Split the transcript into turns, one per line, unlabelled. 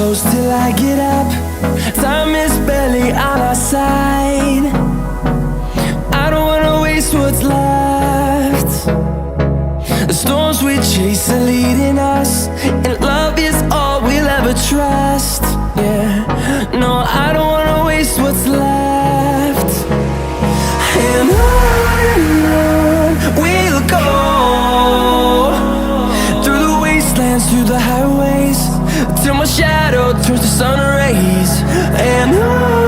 close till I get up. Time is barely on our side. I don't wanna waste what's left. The storms we chase are leading us, and love is all we'll ever trust. Yeah, no, I don't wanna waste what's left. And on we'll go, through the wastelands, through the highways, till my shadow turns to sun rays. And on